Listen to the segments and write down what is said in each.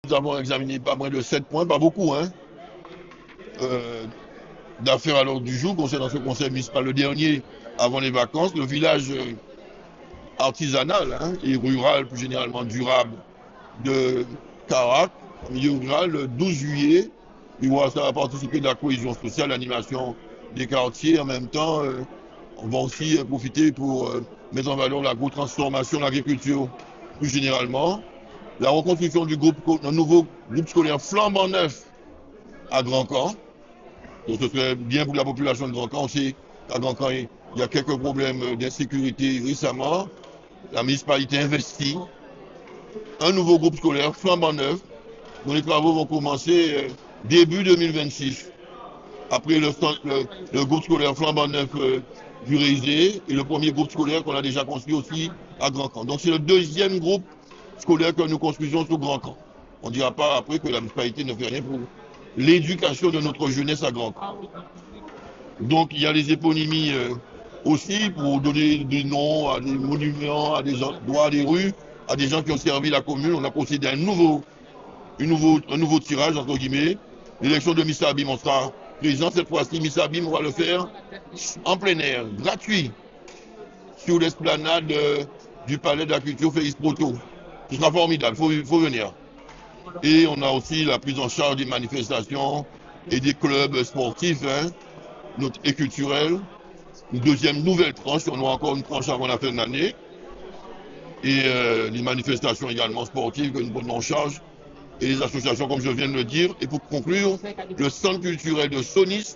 nous avons examiné pas moins de 7 points, pas beaucoup, hein, d'affaires à l'ordre du jour concernant ce conseil municipal. Le dernier, avant les vacances, le village artisanal, hein, et rural, plus généralement durable, de Carac, en milieu rural, le 12 juillet. Ça va participer de la cohésion sociale, l'animation des quartiers. En même temps, on va aussi profiter pour mettre en valeur l'agro-transformation de l'agriculture plus généralement. La reconstruction d'un nouveau groupe scolaire flambant neuf à Grand Camp. Donc ce serait bien pour la population de Grand Camp. On sait qu'à Grand Camp, il y a quelques problèmes d'insécurité récemment. La municipalité investit un nouveau groupe scolaire flambant neuf, dont les travaux vont commencer début 2026. Après le groupe scolaire flambant neuf du Rézé et le premier groupe scolaire qu'on a déjà construit aussi à Grand Camp. Donc c'est le deuxième groupe scolaire que nous construisons sur Grand Camp. On ne dira pas après que la municipalité ne fait rien pour l'éducation de notre jeunesse à Grand Camp. Donc il y a les éponymies aussi pour donner des noms à des monuments, à des endroits, à des rues, à des gens qui ont servi la commune. On a procédé à un nouveau tirage, entre guillemets. L'élection de Miss Abim, on sera présent cette fois-ci. Miss Abim, on va le faire en plein air, gratuit, sur l'esplanade du Palais de la Culture Félix Proto. Ce sera formidable, il faut venir. Et on a aussi la prise en charge des manifestations et des clubs sportifs, hein, et culturels. Une deuxième nouvelle tranche, on a encore une tranche avant la fin de l'année. Et les manifestations également sportives que nous prenons en charge. Et les associations, comme je viens de le dire. Et pour conclure, le centre culturel de Sonis,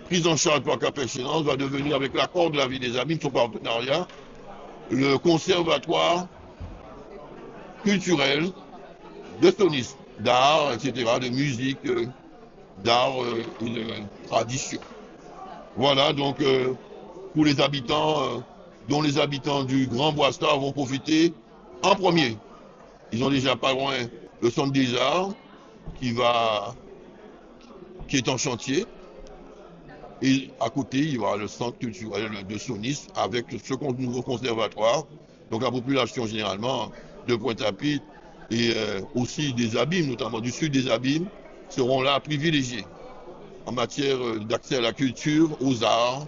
prise en charge par Cap Excellence, va devenir, avec l'accord de la ville des Abîmes, son partenariat, le conservatoire culturel de Sonis, d'art, etc., de musique, d'art et de tradition. Voilà, donc pour les habitants, dont les habitants du Grand Bois-Star vont profiter en premier. Ils ont déjà pas loin le centre des arts qui est en chantier. Et à côté, il y aura le centre culturel de Sonis avec ce nouveau conservatoire. Donc la population généralement de Pointe-à-Pitre et aussi des Abîmes, notamment du sud des Abîmes, seront là privilégiés en matière d'accès à la culture, aux arts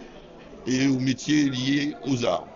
et aux métiers liés aux arts.